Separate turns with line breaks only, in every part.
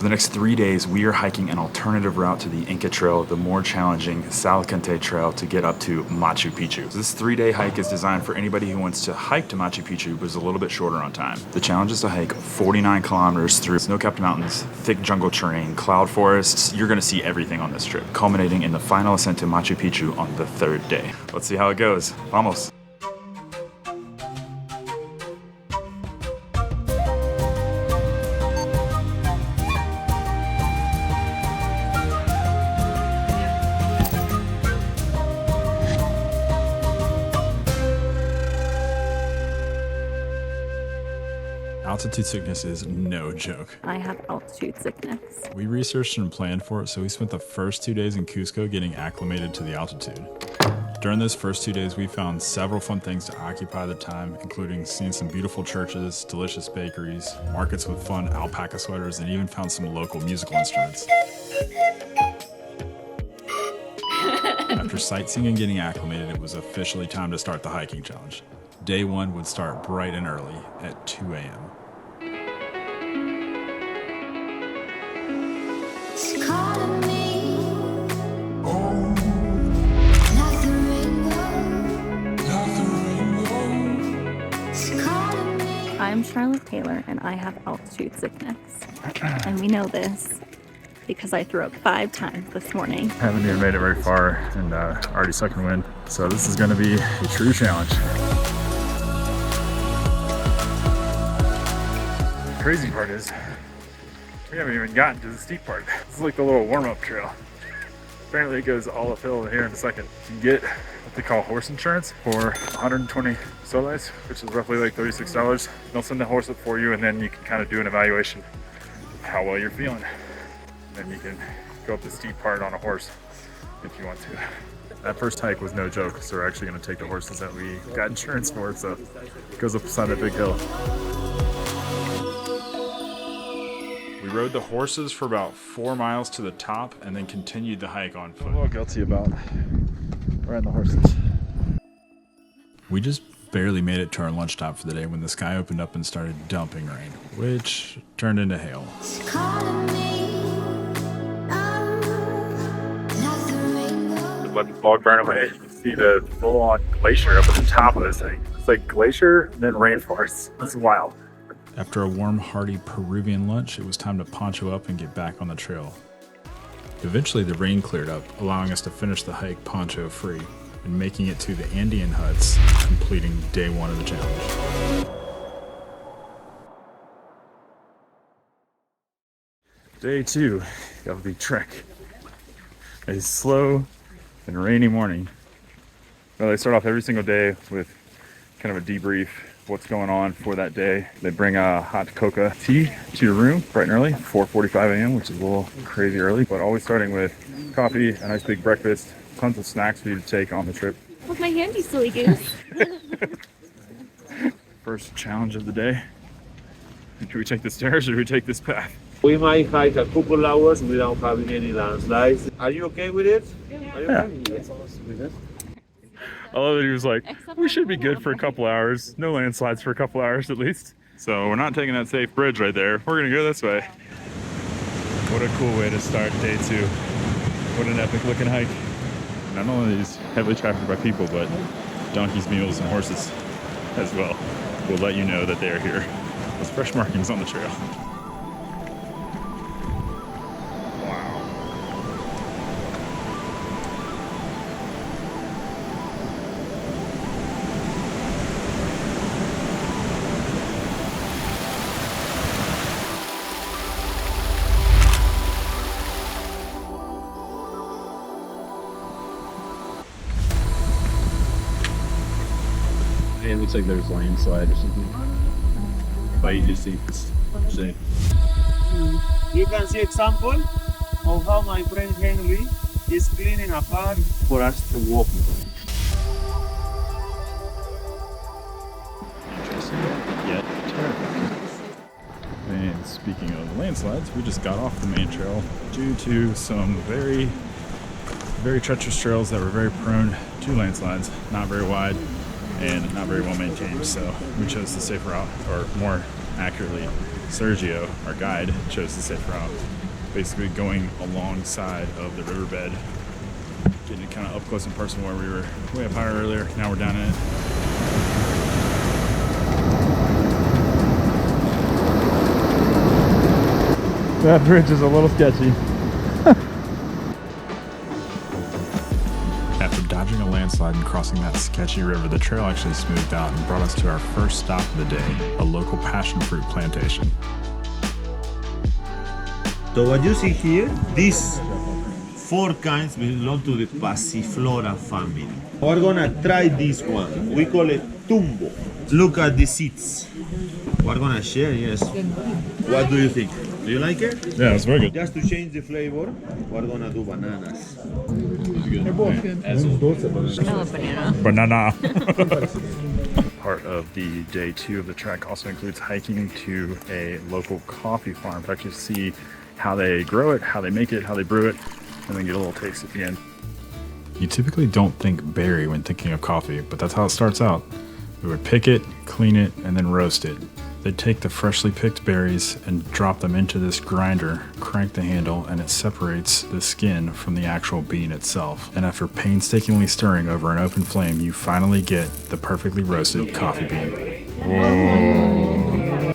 For the next 3 days, we are hiking an alternative route to the Inca Trail, the more challenging Salcante Trail to get up to Machu Picchu. So this 3-day hike is designed for anybody who wants to hike to Machu Picchu, but is a little bit shorter on time. The challenge is to hike 49 kilometers through snow-capped mountains, thick jungle terrain, cloud forests. You're gonna see everything on this trip, culminating in the final ascent to Machu Picchu on the 3rd day. Let's see how it goes. Vamos. Altitude sickness is no joke.
I have altitude sickness.
We researched and planned for it, so we spent the first 2 days in Cusco getting acclimated to the altitude. During those first 2 days, we found several fun things to occupy the time, including seeing some beautiful churches, delicious bakeries, markets with fun alpaca sweaters, and even found some local musical instruments. After sightseeing and getting acclimated, it was officially time to start the hiking challenge. Day 1 would start bright and early at 2 a.m.
I'm Charlotte Taylor and I have altitude sickness. And we know this because I threw up 5 times this morning.
Haven't even made it very far and already sucking wind. So this is gonna be a true challenge. The crazy part is, we haven't even gotten to the steep part. This is like the little warm-up trail. Apparently it goes all uphill here in a second. You can get what they call horse insurance for 120 soles, which is roughly like $36. They'll send the horse up for you and then you can kind of do an evaluation of how well you're feeling. Then you can go up the steep part on a horse if you want to. That first hike was no joke, so we're actually gonna take the horses that we got insurance for, so it goes up beside that big hill. We rode the horses for about 4 miles to the top and then continued the hike on foot. I'm a little guilty about riding the horses. We just barely made it to our lunch stop for the day when the sky opened up and started dumping rain, which turned into hail. Let the fog burn away. You can see the full-on glacier up at the top of this thing. It's like glacier, then rainforest. It's wild. After a warm, hearty Peruvian lunch, it was time to poncho up and get back on the trail. Eventually, the rain cleared up, allowing us to finish the hike poncho-free and making it to the Andean huts, completing day 1 of the challenge. Day 2 of the trek. A slow and rainy morning. Well, they start off every single day with kind of a debrief, what's going on for that day. They bring a hot coca tea to your room bright and early, 4:45 a.m., which is a little crazy early, but always starting with coffee, a nice big breakfast, tons of snacks for you to take on the trip.
With my handy silly goose.
First challenge of the day. Should we take the stairs or do we take this path?
We might hike a couple hours without having any landslides. Are you okay with it? Are you okay? Yes.
I love that he was like, we should be good for a couple hours. No landslides for a couple hours at least. So we're not taking that safe bridge right there. We're gonna go this way. What a cool way to start day 2. What an epic looking hike. Not only is heavily trafficked by people, but donkeys, mules, and horses as well will let you know that they are here. There's fresh markings on the trail. It looks like there's landslide or something. But you just see this thing.
You can see example of how my friend Henry is cleaning a path for us to walk.
Interesting, yet terrifying. And speaking of landslides, we just got off the main trail due to some very treacherous trails that were very prone to landslides, not very wide and not very well maintained. So we chose the safer route, or more accurately. Sergio, our guide, chose the safe route, basically going alongside of the riverbed, getting it kind of up close and personal where we were way up higher earlier. Now we're down in it. That bridge is a little sketchy. After dodging a landslide and crossing that sketchy river, the trail actually smoothed out and brought us to our first stop of the day, a local passion fruit plantation.
So what you see here, these 4 kinds belong to the Passiflora family. We're gonna try this one. We call it tumbo. Look at the seeds. We're gonna share, yes. What do you think? Do you like it?
Yeah, it's very good.
Just to change the flavor, we're gonna do bananas.
Banana. Part of the day 2 of the trek also includes hiking to a local coffee farm to actually see how they grow it, how they make it, how they brew it, and then get a little taste at the end. You typically don't think berry when thinking of coffee, but that's how it starts out. We would pick it, clean it, and then roast it. They'd take the freshly picked berries and drop them into this grinder, crank the handle, and it separates the skin from the actual bean itself. And after painstakingly stirring over an open flame, you finally get the perfectly roasted coffee bean. Whoa.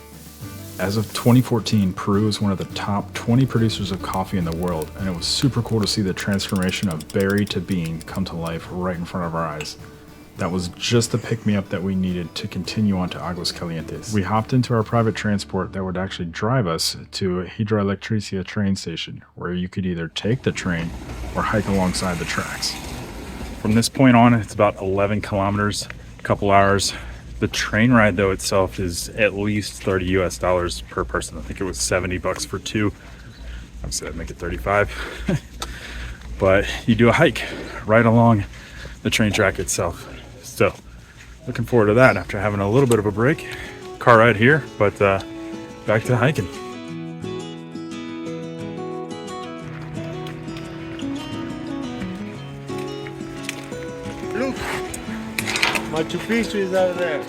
As of 2014, Peru is one of the top 20 producers of coffee in the world, and it was super cool to see the transformation of berry to bean come to life right in front of our eyes. That was just the pick-me-up that we needed to continue on to Aguas Calientes. We hopped into our private transport that would actually drive us to a Hidroelectricia train station, where you could either take the train or hike alongside the tracks. From this point on, it's about 11 kilometers, a couple hours. The train ride, though, itself is at least $30 US per person. I think it was $70 for 2. Obviously, that'd make it 35. But you do a hike right along the train track itself. So, looking forward to that after having a little bit of a break. Car ride here, but back to hiking.
Look, Machu Picchu is out there.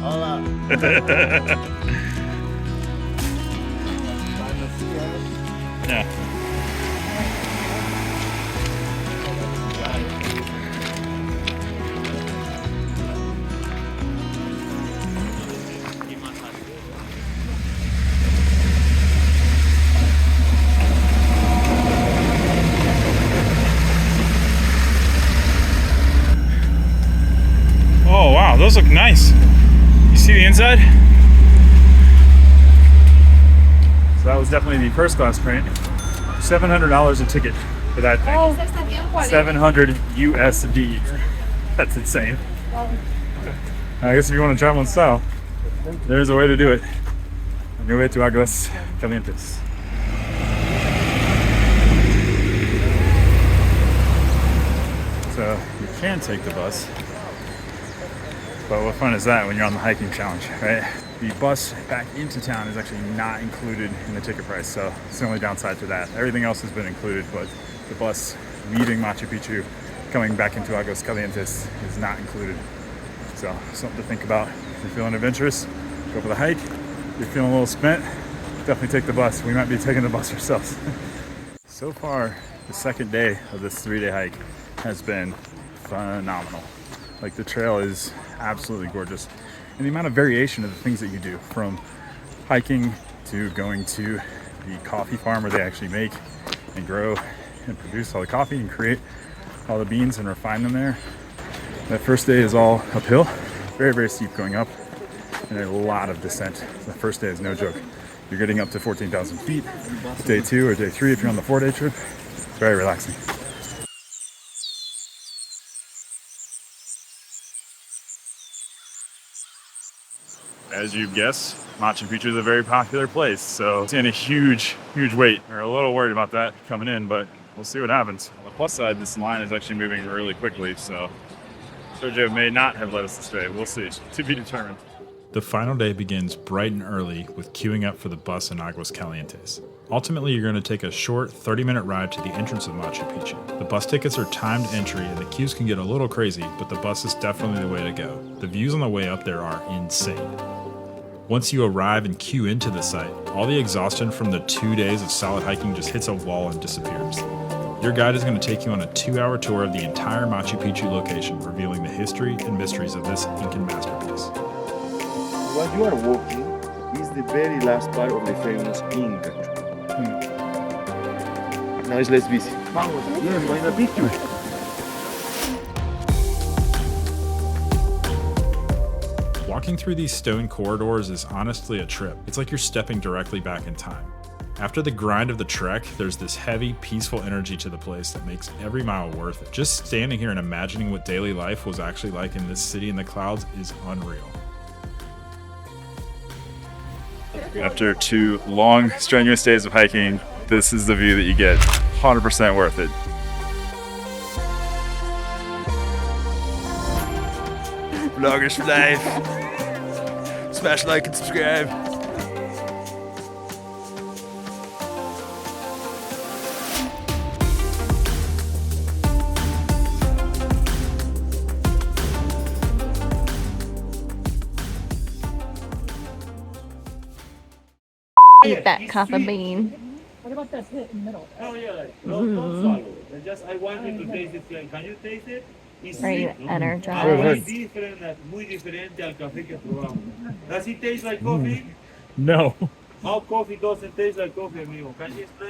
Hola.
Yeah. Oh wow, those look nice. You see the inside? So that was definitely the first class train. $700 a ticket for that thing. 700 USD. That's insane. I guess if you want to travel in style, there's a way to do it. On your way to Aguas Calientes. So you can take the bus. But what fun is that when you're on the hiking challenge, right? The bus back into town is actually not included in the ticket price, so it's the only downside to that. Everything else has been included, but the bus leaving Machu Picchu, coming back into Aguas Calientes is not included. So something to think about. If you're feeling adventurous, go for the hike. If you're feeling a little spent, definitely take the bus. We might be taking the bus ourselves. So far, the second day of this 3-day hike has been phenomenal. Like, the trail is absolutely gorgeous. And the amount of variation of the things that you do, from hiking to going to the coffee farm where they actually make and grow and produce all the coffee and create all the beans and refine them there. That first day is all uphill, very, very steep going up, and a lot of descent. The first day is no joke. You're getting up to 14,000 feet. Day 2 or day 3 if you're on the 4-day trip. Very relaxing. As you guess, Machu Picchu is a very popular place, so it's in a huge wait. We're a little worried about that coming in, but we'll see what happens. On the plus side, this line is actually moving really quickly, so Sergio may not have led us astray. We'll see. To be determined. The final day begins bright and early with queuing up for the bus in Aguas Calientes. Ultimately, you're going to take a short 30-minute ride to the entrance of Machu Picchu. The bus tickets are timed entry and the queues can get a little crazy, but the bus is definitely the way to go. The views on the way up there are insane. Once you arrive and queue into the site, all the exhaustion from the 2 days of solid hiking just hits a wall and disappears. Your guide is going to take you on a 2-hour tour of the entire Machu Picchu location, revealing the history and mysteries of this Incan masterpiece.
What you are walking is the very last part of the famous Inca Trail. Now it's less busy. Vamos, yes, find a picture.
Walking through these stone corridors is honestly a trip. It's like you're stepping directly back in time. After the grind of the trek, there's this heavy, peaceful energy to the place that makes every mile worth it. Just standing here and imagining what daily life was actually like in this city in the clouds is unreal. After 2 long, strenuous days of hiking, this is the view that you get. 100% worth it. Vloggers for life. Smash like and subscribe.
Eat that coffee bean.
What about that hit in the middle? Oh yeah, like, don't swallow. Just I want you to taste it. Can you taste it? It's
Are you
sweet,
energized?
muy diferente, muy diferente al café que probamos. Does it taste like coffee?
No.
How coffee doesn't taste like coffee, amigo? Can you explain?